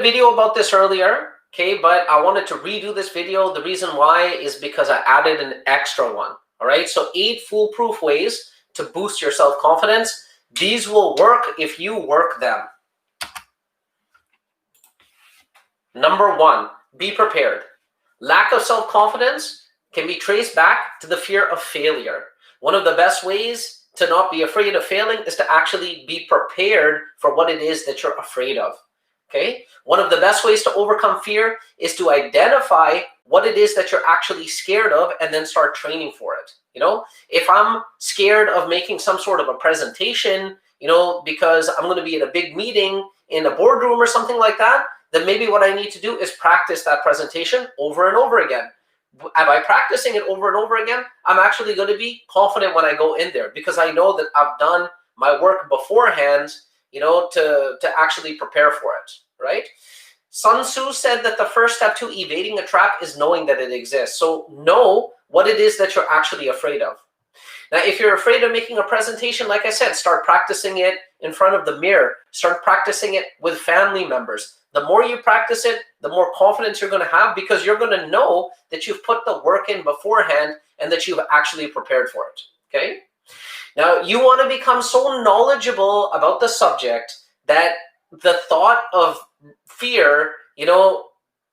video about this earlier, okay, but I wanted to redo this video. The reason why is because I added an extra one. All right, so 8 foolproof ways to boost your self-confidence. These will work if you work them. Number 1, be prepared. Lack of self-confidence can be traced back to the fear of failure. One of the best ways to not be afraid of failing is to actually be prepared for what it is that you're afraid of. Okay? One of the best ways to overcome fear is to identify what it is that you're actually scared of and then start training for it. You know, if I'm scared of making some sort of a presentation, you know, because I'm going to be at a big meeting in a boardroom or something like that, then maybe what I need to do is practice that presentation over and over again. By practicing it over and over again, I'm actually going to be confident when I go in there because I know that I've done my work beforehand, you know, to actually prepare for it, right? Sun Tzu said that the first step to evading a trap is knowing that it exists. So know what it is that you're actually afraid of. Now, if you're afraid of making a presentation, like I said, start practicing it in front of the mirror. Start practicing it with family members. The more you practice it, the more confidence you're going to have because you're going to know that you've put the work in beforehand and that you've actually prepared for it, okay? Now, you want to become so knowledgeable about the subject that the thought of fear, you know,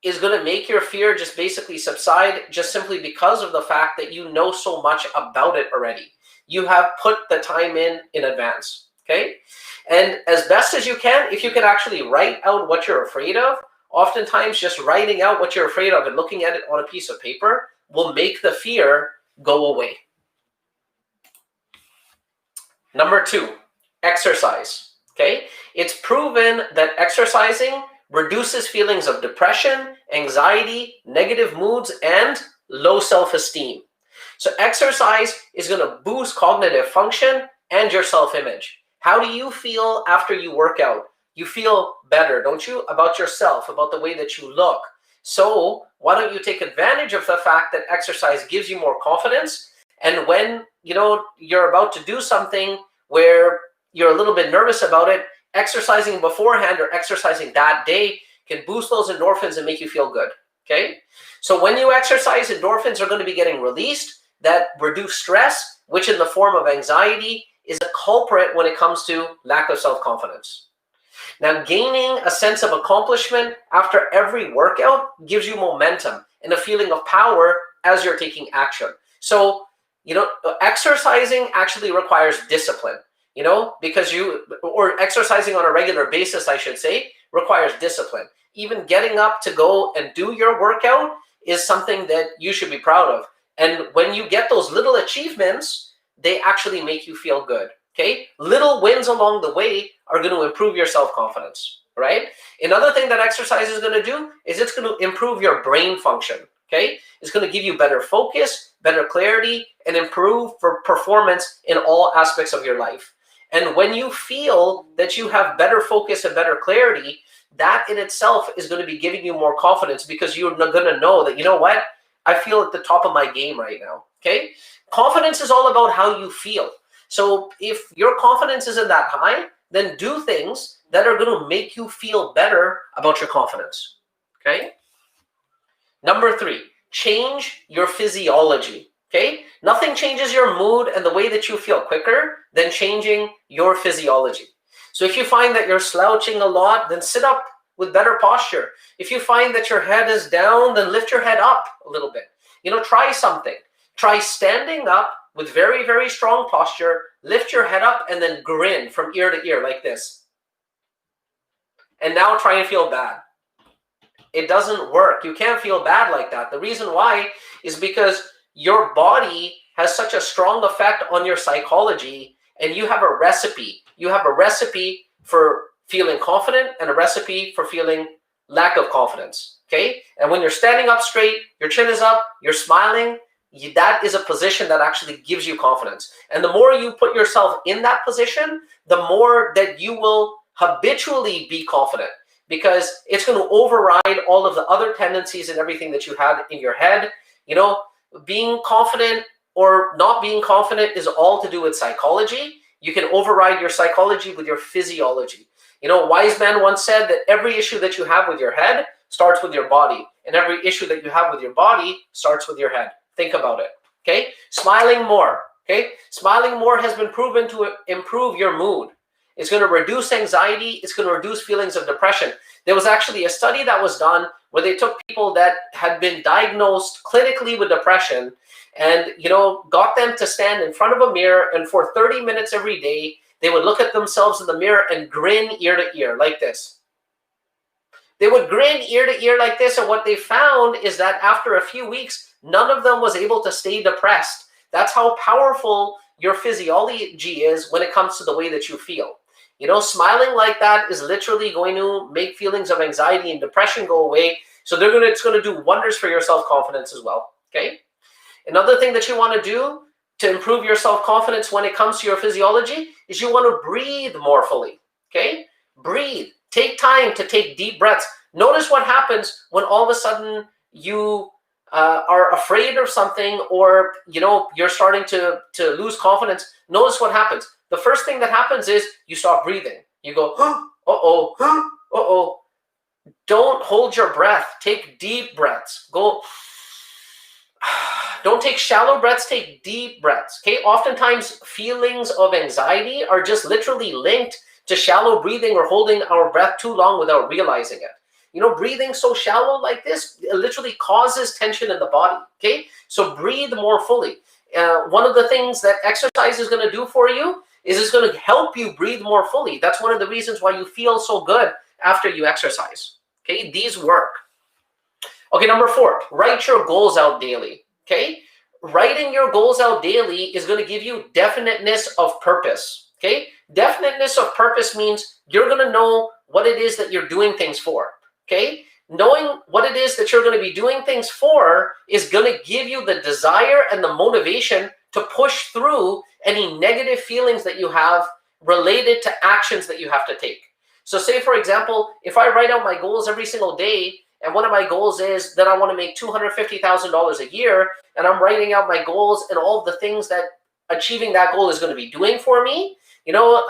is going to make your fear just basically subside just simply because of the fact that you know so much about it already. You have put the time in advance, okay? And as best as you can, if you can actually write out what you're afraid of, oftentimes just writing out what you're afraid of and looking at it on a piece of paper will make the fear go away. Number 2, exercise, okay? It's proven that exercising reduces feelings of depression, anxiety, negative moods, and low self-esteem. So exercise is going to boost cognitive function and your self-image. How do you feel after you work out? You feel better, don't you? About yourself, about the way that you look. So why don't you take advantage of the fact that exercise gives you more confidence? And when, you know, you're about to do something where you're a little bit nervous about it, exercising beforehand or exercising that day can boost those endorphins and make you feel good, okay? So when you exercise, endorphins are going to be getting released that reduce stress, which in the form of anxiety is a culprit when it comes to lack of self-confidence. Now, gaining a sense of accomplishment after every workout gives you momentum and a feeling of power as you're taking action. So, you know, exercising actually requires discipline, you know, because or exercising on a regular basis, I should say, requires discipline. Even getting up to go and do your workout is something that you should be proud of. And when you get those little achievements, they actually make you feel good, okay? Little wins along the way are going to improve your self-confidence, right? Another thing that exercise is going to do is it's going to improve your brain function, okay? It's going to give you better focus, better clarity, and improve for performance in all aspects of your life. And when you feel that you have better focus and better clarity, that in itself is going to be giving you more confidence because you're going to know that, you know what, I feel at the top of my game right now, okay? Confidence is all about how you feel. So if your confidence isn't that high, then do things that are going to make you feel better about your confidence, okay? Number 3, change your physiology, okay? Nothing changes your mood and the way that you feel quicker than changing your physiology. So if you find that you're slouching a lot, then sit up with better posture. If you find that your head is down, then lift your head up a little bit. You know, try something. Try standing up with very, very strong posture, lift your head up, and then grin from ear to ear like this. And now try and feel bad. It doesn't work. You can't feel bad like that. The reason why is because your body has such a strong effect on your psychology, and you have a recipe. You have a recipe for feeling confident and a recipe for feeling lack of confidence, okay? And when you're standing up straight, your chin is up, you're smiling, that is a position that actually gives you confidence. And the more you put yourself in that position, the more that you will habitually be confident because it's going to override all of the other tendencies and everything that you had in your head. You know, being confident or not being confident is all to do with psychology. You can override your psychology with your physiology. You know, a wise man once said that every issue that you have with your head starts with your body, and every issue that you have with your body starts with your head. Think about it, okay? Smiling more, okay? Smiling more has been proven to improve your mood. It's going to reduce anxiety. It's going to reduce feelings of depression. There was actually a study that was done where they took people that had been diagnosed clinically with depression and, you know, got them to stand in front of a mirror, and for 30 minutes every day, they would look at themselves in the mirror and grin ear to ear like this. They would grin ear to ear like this, and what they found is that after a few weeks, none of them was able to stay depressed. That's how powerful your physiology is when it comes to the way that you feel. You know, smiling like that is literally going to make feelings of anxiety and depression go away. So it's going to do wonders for your self-confidence as well, okay? Another thing that you want to do to improve your self-confidence when it comes to your physiology is you want to breathe more fully, okay? Breathe. Take time to take deep breaths. Notice what happens when all of a sudden you are afraid of something, or, you know, you're starting to lose confidence. Notice what happens. The first thing that happens is you stop breathing. You go, uh-oh, uh-oh. Don't hold your breath. Take deep breaths. Go. Don't take shallow breaths, take deep breaths, okay? Oftentimes, feelings of anxiety are just literally linked to shallow breathing or holding our breath too long without realizing it. You know, breathing so shallow like this, it literally causes tension in the body, okay? So breathe more fully. One of the things that exercise is going to do for you is it's going to help you breathe more fully. That's one of the reasons why you feel so good after you exercise, okay? These work. Okay, number 4, write your goals out daily. Okay, writing your goals out daily is going to give you definiteness of purpose. Okay, definiteness of purpose means you're going to know what it is that you're doing things for. Okay, knowing what it is that you're going to be doing things for is going to give you the desire and the motivation to push through any negative feelings that you have related to actions that you have to take. So say, for example, if I write out my goals every single day, and one of my goals is that I want to make $250,000 a year, and I'm writing out my goals and all of the things that achieving that goal is going to be doing for me, you know,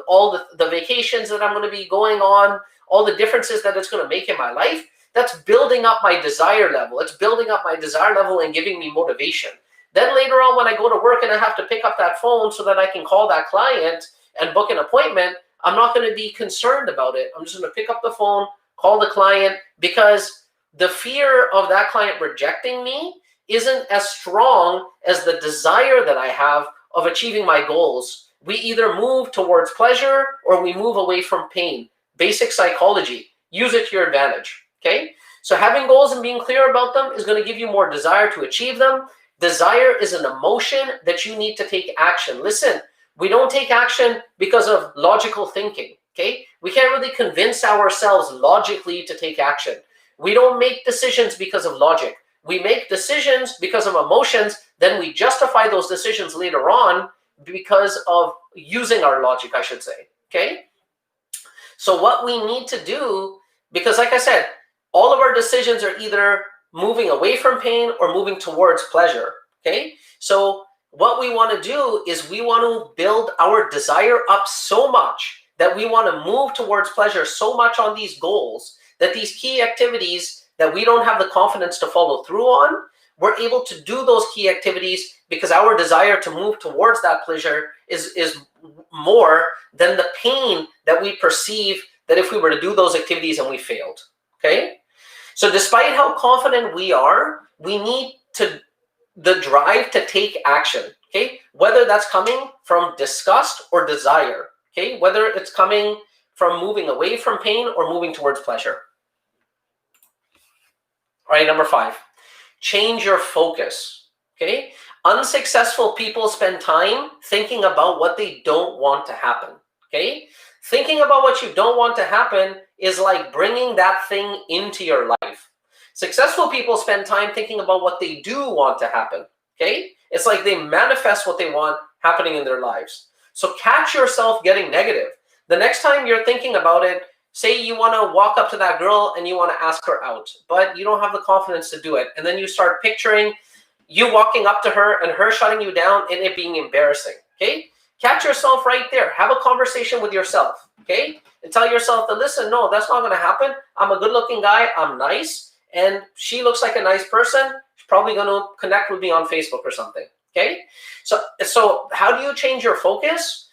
all the vacations that I'm going to be going on, all the differences that it's going to make in my life, that's building up my desire level. It's building up my desire level and giving me motivation. Then later on, when I go to work and I have to pick up that phone so that I can call that client and book an appointment, I'm not going to be concerned about it. I'm just going to pick up the phone, call the client, because the fear of that client rejecting me isn't as strong as the desire that I have of achieving my goals. We either move towards pleasure or we move away from pain. Basic psychology. Use it to your advantage, okay? So having goals and being clear about them is going to give you more desire to achieve them. Desire is an emotion that you need to take action. Listen, we don't take action because of logical thinking. Okay? We can't really convince ourselves logically to take action. We don't make decisions because of logic. We make decisions because of emotions, then we justify those decisions later on because of using our logic, I should say. Okay? So what we need to do, because like I said, all of our decisions are either moving away from pain or moving towards pleasure. Okay? So what we want to do is we want to build our desire up so much that we want to move towards pleasure so much on these goals that these key activities that we don't have the confidence to follow through on, we're able to do those key activities because our desire to move towards that pleasure is more than the pain that we perceive that if we were to do those activities and we failed, okay? So despite how confident we are, we need the drive to take action, okay? Whether that's coming from disgust or desire. Okay, whether it's coming from moving away from pain or moving towards pleasure. All right, number 5, change your focus. Okay, unsuccessful people spend time thinking about what they don't want to happen. Okay, thinking about what you don't want to happen is like bringing that thing into your life. Successful people spend time thinking about what they do want to happen. Okay, it's like they manifest what they want happening in their lives. So catch yourself getting negative. The next time you're thinking about it, say you want to walk up to that girl and you want to ask her out, but you don't have the confidence to do it. And then you start picturing you walking up to her and her shutting you down and it being embarrassing, okay? Catch yourself right there. Have a conversation with yourself, okay? And tell yourself that, listen, no, that's not going to happen. I'm a good-looking guy. I'm nice. And she looks like a nice person. She's probably going to connect with me on Facebook or something, okay? So how do you change your focus?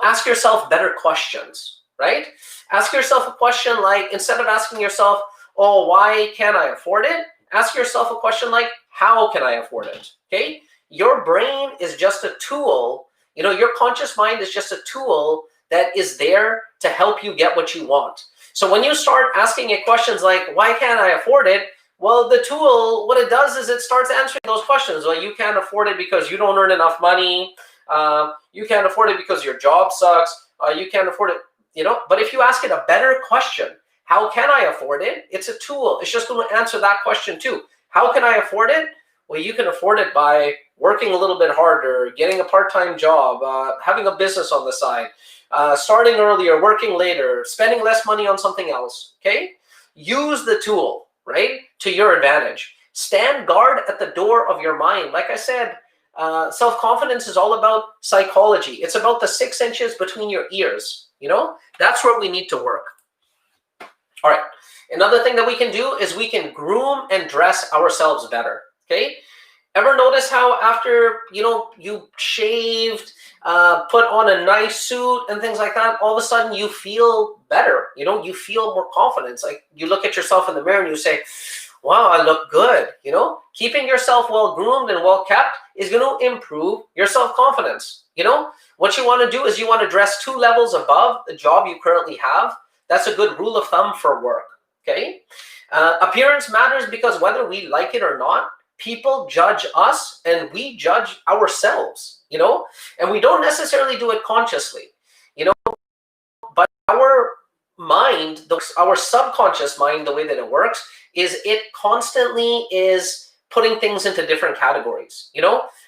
Ask yourself better questions, right? Ask yourself a question like, instead of asking yourself, oh, why can't I afford it? Ask yourself a question like, how can I afford it, okay? Your brain is just a tool. Your conscious mind is just a tool that is there to help you get what you want. So when you start asking it questions like, why can't I afford it? Well, the tool, what it does is it starts answering those questions. Well, you can't afford it because you don't earn enough money. You can't afford it because your job sucks. You can't afford it, But if you ask it a better question, how can I afford it? It's a tool. It's just going to answer that question too. How can I afford it? Well, you can afford it by working a little bit harder, getting a part-time job, having a business on the side, starting earlier, working later, spending less money on something else, okay? Use the tool, right, to your advantage. Stand guard at the door of your mind. Like I said, self-confidence is all about psychology. It's about the 6 inches between your ears, That's where we need to work. All right. Another thing that we can do is we can groom and dress ourselves better, okay? Ever notice how after, you shaved, put on a nice suit and things like that, all of a sudden you feel better, you feel more confident. It's like you look at yourself in the mirror and you say, wow, I look good, Keeping yourself well groomed and well kept is going to improve your self-confidence, What you want to do is you want to dress 2 levels above the job you currently have. That's a good rule of thumb for work, okay? Appearance matters because whether we like it or not, people judge us and we judge ourselves, and we don't necessarily do it consciously, but our mind, our subconscious mind, the way that it works is it constantly is putting things into different categories.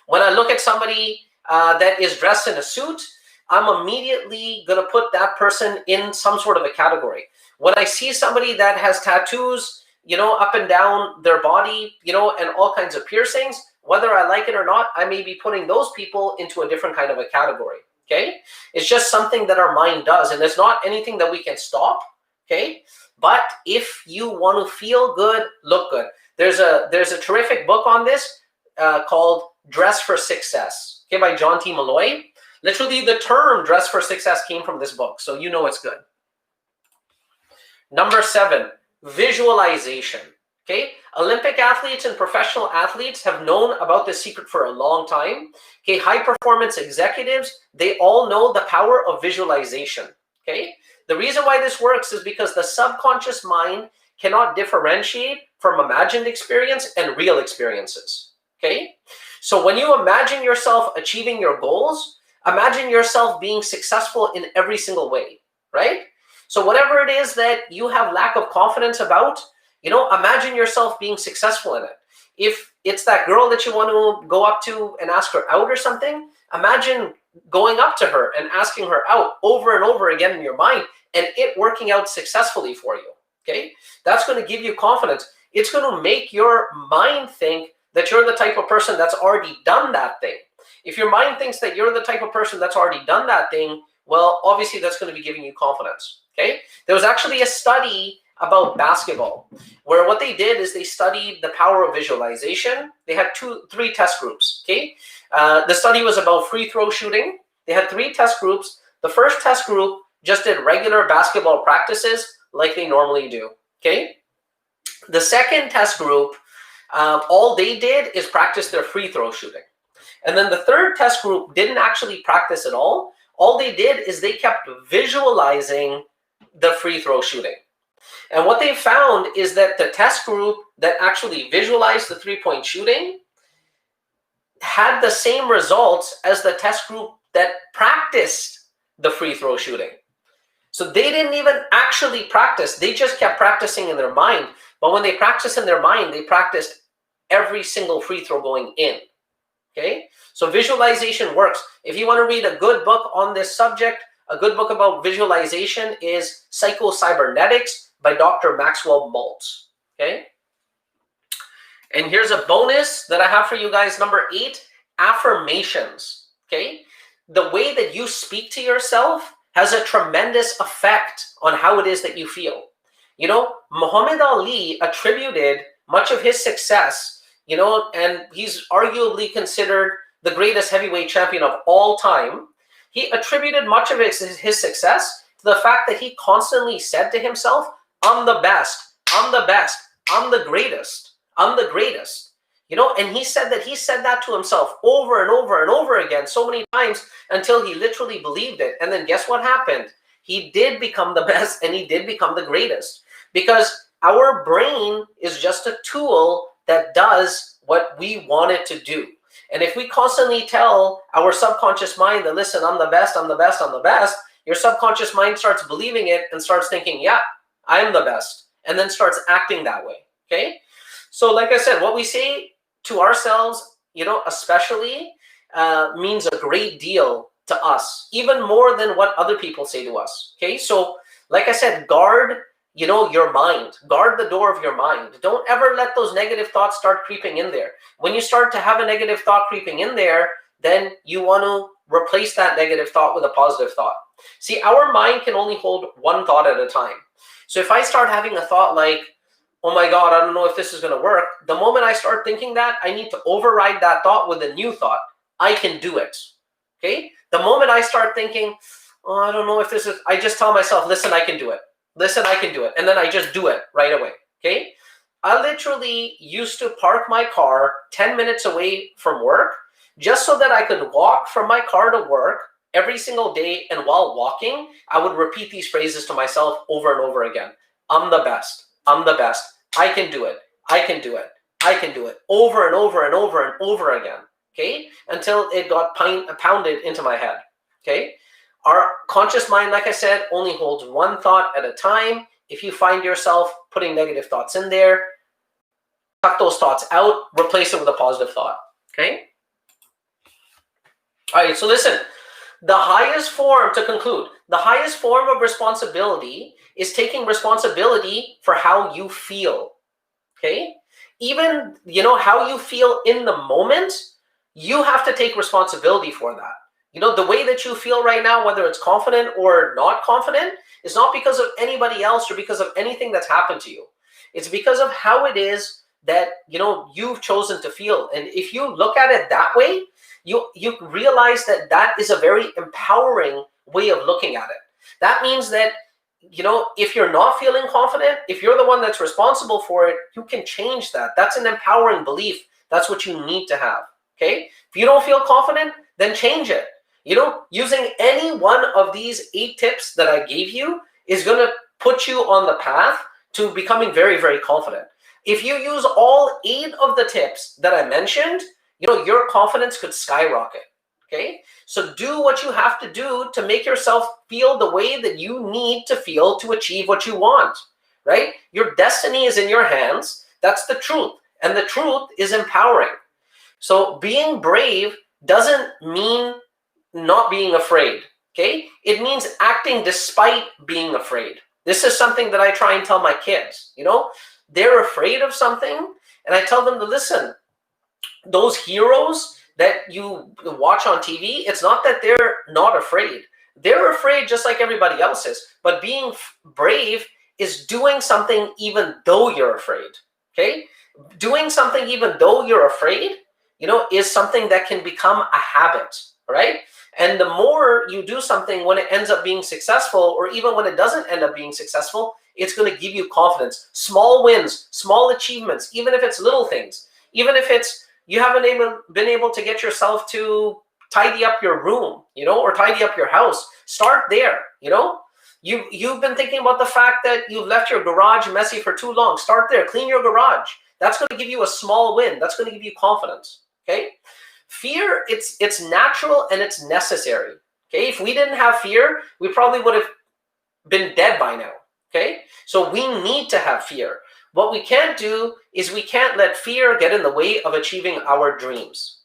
When I look at somebody that is dressed in a suit, I'm immediately going to put that person in some sort of a category. When I see somebody that has tattoos, up and down their body, and all kinds of piercings, whether I like it or not, I may be putting those people into a different kind of a category, okay? It's just something that our mind does, and it's not anything that we can stop, okay? But if you want to feel good, look good. There's a terrific book on this called Dress for Success, okay, by John T. Malloy. Literally, the term dress for success came from this book, so it's good. Number 7, visualization, okay? Olympic athletes and professional athletes have known about this secret for a long time, okay? High-performance executives, they all know the power of visualization, okay? The reason why this works is because the subconscious mind cannot differentiate from imagined experience and real experiences, okay? So when you imagine yourself achieving your goals, imagine yourself being successful in every single way, right? So whatever it is that you have lack of confidence about, imagine yourself being successful in it. If it's that girl that you want to go up to and ask her out or something, imagine going up to her and asking her out over and over again in your mind and it working out successfully for you, okay? That's going to give you confidence. It's going to make your mind think that you're the type of person that's already done that thing. If your mind thinks that you're the type of person that's already done that thing, well, obviously that's going to be giving you confidence, okay? There was actually a study about basketball where what they did is they studied the power of visualization. They had 3 test groups, okay? The study was about free throw shooting. They had 3 test groups. The first test group just did regular basketball practices like they normally do, okay? The second test group, all they did is practice their free throw shooting. And then the third test group didn't actually practice at all. All they did is they kept visualizing the free throw shooting. And what they found is that the test group that actually visualized the 3-point shooting had the same results as the test group that practiced the free throw shooting. So they didn't even actually practice. They just kept practicing in their mind. But when they practiced in their mind, they practiced every single free throw going in. Okay, so visualization works. If you want to read a good book on this subject, a good book about visualization is Psycho-Cybernetics by Dr. Maxwell Maltz. Okay, and here's a bonus that I have for you guys. Number 8, affirmations. Okay, the way that you speak to yourself has a tremendous effect on how it is that you feel. You know, Muhammad Ali attributed much of his success, you know, and he's arguably considered the greatest heavyweight champion of all time. He attributed much of his success to the fact that he constantly said to himself, I'm the best, I'm the best, I'm the greatest, I'm the greatest. You know, and he said that to himself over and over and over again so many times until he literally believed it. And then guess what happened? He did become the best and he did become the greatest, because our brain is just a tool that does what we want it to do. And if we constantly tell our subconscious mind that, listen, I'm the best, I'm the best, I'm the best, your subconscious mind starts believing it and starts thinking, yeah, I am the best, and then starts acting that way, okay? So like I said, what we say to ourselves, you know, especially means a great deal to us, even more than what other people say to us, okay? So like I said, guard, you know, your mind. Guard the door of your mind. Don't ever let those negative thoughts start creeping in there. When you start to have a negative thought creeping in there, then you want to replace that negative thought with a positive thought. See, our mind can only hold one thought at a time. So if I start having a thought like, oh my God, I don't know if this is going to work, the moment I start thinking that, I need to override that thought with a new thought. I can do it, okay? The moment I start thinking, oh, I don't know if this is, I just tell myself, listen, I can do it. Listen, I can do it. And then I just do it right away, okay? I literally used to park my car 10 minutes away from work just so that I could walk from my car to work every single day. And while walking, I would repeat these phrases to myself over and over again. I'm the best. I'm the best. I can do it. I can do it. I can do it. Over and over and over and over again, okay? Until it got pounded into my head, okay? Our conscious mind, like I said, only holds one thought at a time. If you find yourself putting negative thoughts in there, cut those thoughts out, replace it with a positive thought, okay? All right, so listen, the highest form, to conclude, the highest form of responsibility is taking responsibility for how you feel, okay? Even, you know, how you feel in the moment, you have to take responsibility for that. You know, the way that you feel right now, whether it's confident or not confident, is not because of anybody else or because of anything that's happened to you. It's because of how it is that, you know, you've chosen to feel. And if you look at it that way, you realize that that is a very empowering way of looking at it. That means that, you know, if you're not feeling confident, if you're the one that's responsible for it, you can change that. That's an empowering belief. That's what you need to have, okay? If you don't feel confident, then change it. You know, using any one of these 8 tips that I gave you is going to put you on the path to becoming very, very confident. If you use all 8 of the tips that I mentioned, you know, your confidence could skyrocket, okay? So do what you have to do to make yourself feel the way that you need to feel to achieve what you want, right? Your destiny is in your hands. That's the truth. And the truth is empowering. So being brave doesn't mean not being afraid, okay? It means acting despite being afraid. This is something that I try and tell my kids, you know? They're afraid of something, and I tell them to listen. Those heroes that you watch on TV, it's not that they're not afraid. They're afraid just like everybody else is, but being brave is doing something even though you're afraid, okay? Doing something even though you're afraid, you know, is something that can become a habit, right? And the more you do something when it ends up being successful, or even when it doesn't end up being successful, it's going to give you confidence. Small wins, small achievements, even if it's little things, even if it's you haven't been able to get yourself to tidy up your room, you know, or tidy up your house. Start there, you know. You've been thinking about the fact that you've left your garage messy for too long. Start there. Clean your garage. That's going to give you a small win. That's going to give you confidence, okay? Fear, it's natural and it's necessary, okay? If we didn't have fear, we probably would have been dead by now, okay? So we need to have fear. What we can't do is we can't let fear get in the way of achieving our dreams.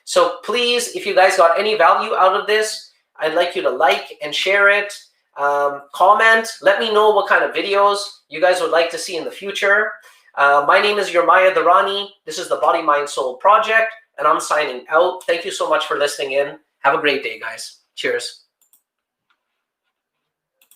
So please, if you guys got any value out of this, I'd like you to like and share it. Comment, let me know what kind of videos you guys would like to see in the future. My name is Yermaya Dharani. This is the Body, Mind, Soul Project, and I'm signing out. Thank you so much for listening in, Have a great day, guys. Cheers.